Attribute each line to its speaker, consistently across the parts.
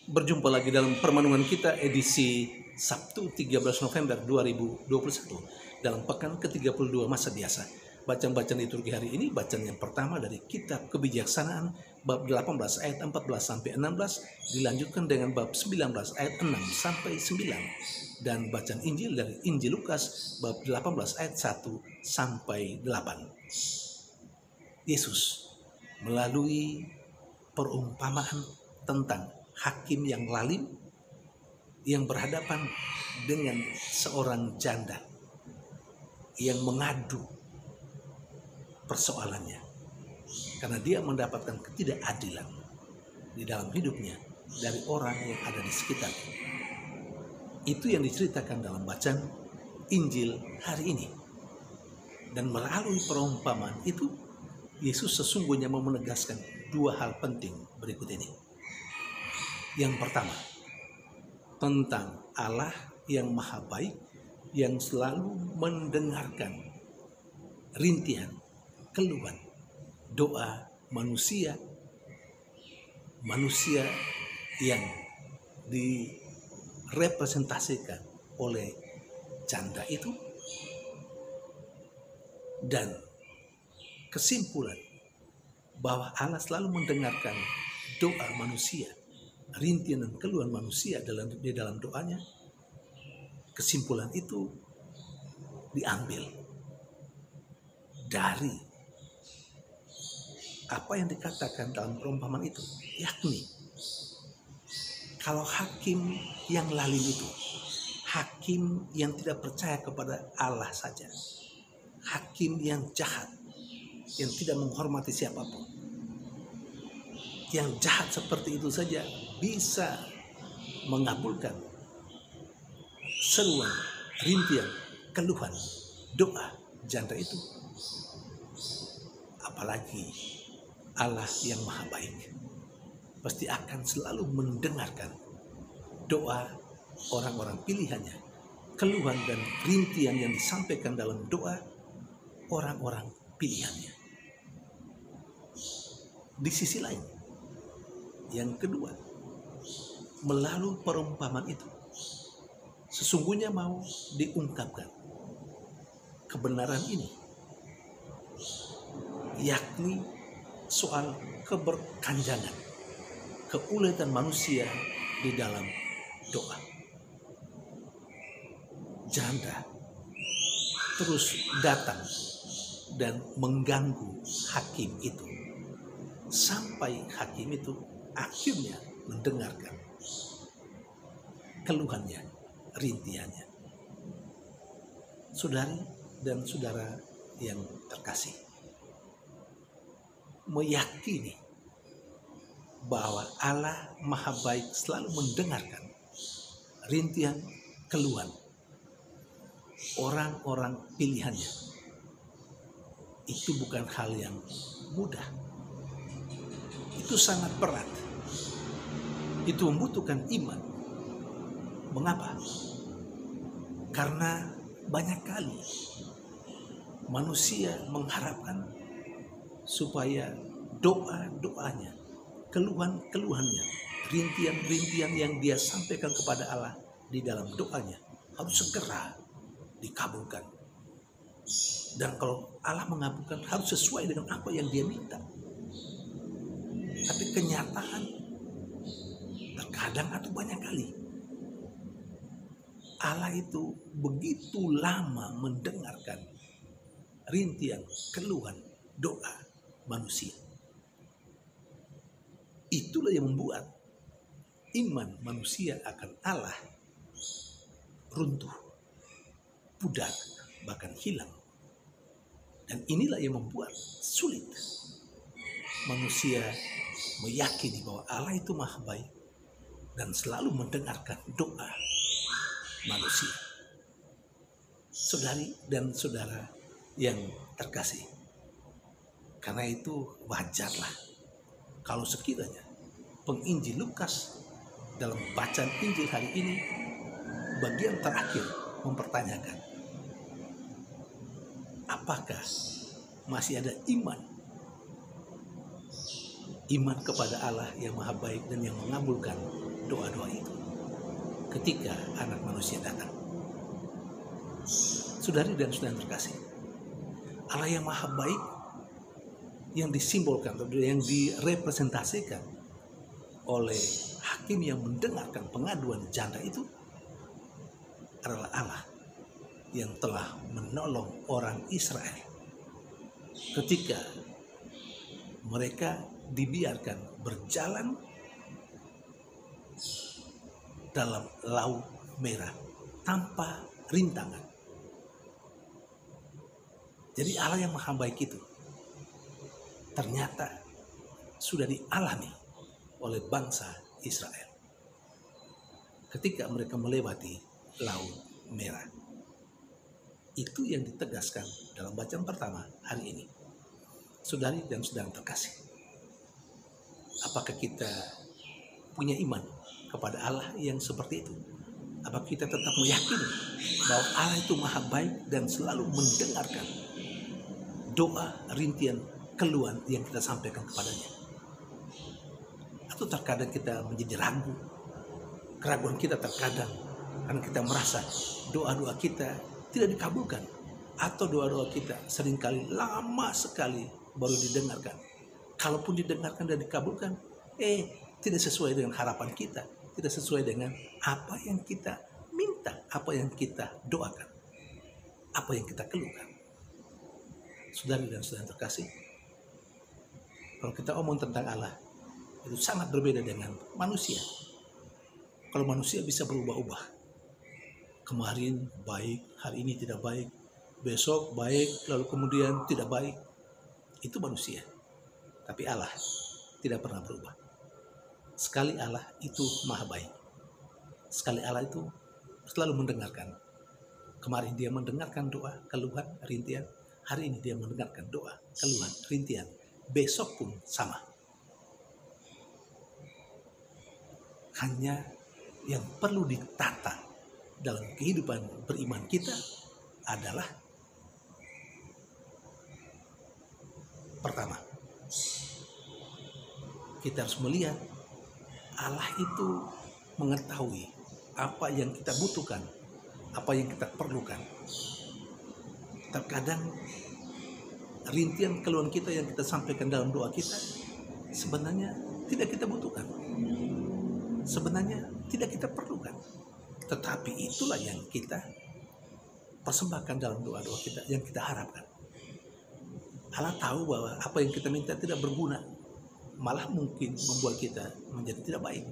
Speaker 1: Berjumpa lagi dalam permenungan kita edisi Sabtu 13 November 2021 dalam pekan ke-32 masa biasa. Bacaan-bacaan liturgi hari ini, bacaan yang pertama dari Kitab Kebijaksanaan bab 18 ayat 14 sampai 16 dilanjutkan dengan bab 19 ayat 6 sampai 9 dan bacaan Injil dari Injil Lukas bab 18 ayat 1 sampai 8. Yesus melalui perumpamaan tentang hakim yang lalim yang berhadapan dengan seorang janda yang mengadu persoalannya karena dia mendapatkan ketidakadilan di dalam hidupnya dari orang yang ada di sekitarnya. Itu yang diceritakan dalam bacaan Injil hari ini. Dan melalui perumpamaan itu Yesus sesungguhnya mau menegaskan dua hal penting berikut ini. Yang pertama, tentang Allah yang maha baik yang selalu mendengarkan rintihan, keluhan, doa manusia yang direpresentasikan oleh janda itu, dan kesimpulan bahwa Allah selalu mendengarkan doa manusia, rintihan dan keluhan manusia di dalam doanya. Kesimpulan itu diambil dari apa yang dikatakan dalam perumpamaan itu, yakni kalau hakim yang lalim itu, hakim yang tidak percaya kepada Allah saja, hakim yang jahat, yang tidak menghormati siapapun, yang jahat seperti itu saja bisa mengabulkan seruan, rintihan, keluhan, doa janda itu. Apalagi Allah yang maha baik pasti akan selalu mendengarkan doa orang-orang pilihannya, keluhan dan rintihan yang disampaikan dalam doa orang-orang pilihannya. Di sisi lain, yang kedua, melalui perumpamaan itu sesungguhnya mau diungkapkan kebenaran ini, yakni soal keberkanjangan, keuletan manusia di dalam doa. Janda terus datang dan mengganggu hakim itu sampai hakim itu akhirnya mendengarkan keluhannya, rintihannya. Saudari dan saudara yang terkasih, meyakini bahwa Allah maha baik selalu mendengarkan rintihan, keluhan orang-orang pilihannya, itu bukan hal yang mudah. Itu sangat berat. Itu membutuhkan iman. Mengapa? Karena banyak kali manusia mengharapkan supaya doa-doanya, keluhan-keluhannya, rintihan-rintihan yang dia sampaikan kepada Allah di dalam doanya harus segera dikabulkan. Dan kalau Allah mengabulkan harus sesuai dengan apa yang dia minta. Tapi kenyataan terkadang atau banyak kali Allah itu begitu lama mendengarkan rintihan, keluhan, doa manusia. Itulah yang membuat iman manusia akan Allah runtuh, pudar, bahkan hilang. Dan inilah yang membuat sulit manusia meyakini bahwa Allah itu maha baik dan selalu mendengarkan doa manusia. Saudari dan saudara yang terkasih, karena itu wajarlah kalau sekiranya penginjil Lukas dalam bacaan Injil hari ini bagian terakhir mempertanyakan, apakah masih ada iman kepada Allah yang maha baik dan yang mengabulkan doa-doa itu ketika anak manusia datang. Saudari dan saudara yang terkasih, Allah yang maha baik yang disimbolkan atau yang direpresentasikan oleh hakim yang mendengarkan pengaduan janda itu adalah Allah yang telah menolong orang Israel ketika mereka dibiarkan berjalan dalam Laut Merah tanpa rintangan. Jadi Allah yang maha baik itu ternyata sudah dialami oleh bangsa Israel ketika mereka melewati Laut Merah. Itu yang ditegaskan dalam bacaan pertama hari ini. Saudari dan saudara terkasih, apakah kita punya iman kepada Allah yang seperti itu? Apakah kita tetap meyakini bahwa Allah itu maha baik dan selalu mendengarkan doa, rintian, keluhan yang kita sampaikan kepadanya? Atau terkadang kita menjadi ragu, keraguan kita terkadang karena kita merasa doa-doa kita tidak dikabulkan, atau doa-doa kita seringkali lama sekali baru didengarkan. Kalaupun didengarkan dan dikabulkan, tidak sesuai dengan harapan kita, tidak sesuai dengan apa yang kita minta, apa yang kita doakan, apa yang kita keluhkan. Saudari dan saudara terkasih, kalau kita omong tentang Allah, itu sangat berbeda dengan manusia. Kalau manusia bisa berubah-ubah, kemarin baik, hari ini tidak baik, besok baik, lalu kemudian tidak baik. Itu manusia. Tapi Allah tidak pernah berubah. Sekali Allah itu maha baik. Sekali Allah itu selalu mendengarkan. Kemarin dia mendengarkan doa, keluhan, rintian. Hari ini dia mendengarkan doa, keluhan, rintian. Besok pun sama. Hanya yang perlu ditata dalam kehidupan beriman kita adalah pertama, kita harus melihat Allah itu mengetahui apa yang kita butuhkan, apa yang kita perlukan. Terkadang rintian keluhan kita yang kita sampaikan dalam doa kita sebenarnya tidak kita butuhkan, sebenarnya tidak kita perlukan. Tetapi itulah yang kita persembahkan dalam doa-doa kita, yang kita harapkan. Allah tahu bahwa apa yang kita minta tidak berguna, malah mungkin membuat kita menjadi tidak baik.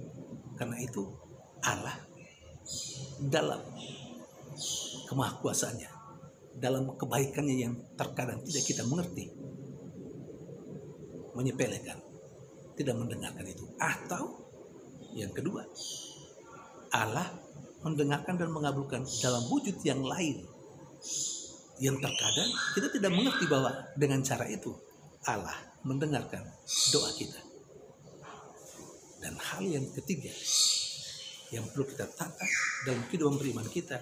Speaker 1: Karena itu Allah dalam kemahakuasaannya, dalam kebaikannya yang terkadang tidak kita mengerti, menyepelekan, tidak mendengarkan itu. Atau yang kedua, Allah mendengarkan dan mengabulkan dalam wujud yang lain, yang terkadang kita tidak mengerti bahwa dengan cara itu Allah mendengarkan doa kita. Dan hal yang ketiga yang perlu kita tata dalam kehidupan beriman kita,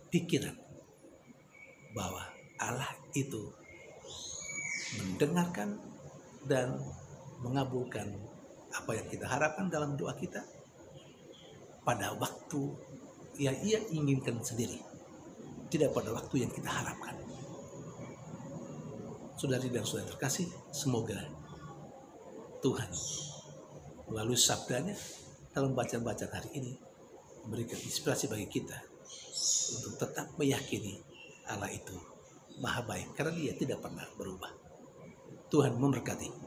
Speaker 1: pikiran bahwa Allah itu mendengarkan dan mengabulkan apa yang kita harapkan dalam doa kita pada waktu yang Ia inginkan sendiri, tidak pada waktu yang kita harapkan. Saudari dan saudara terkasih, semoga Tuhan melalui sabdanya dalam bacaan-bacaan hari ini memberikan inspirasi bagi kita untuk tetap meyakini Allah itu maha baik karena Dia tidak pernah berubah. Tuhan memberkati.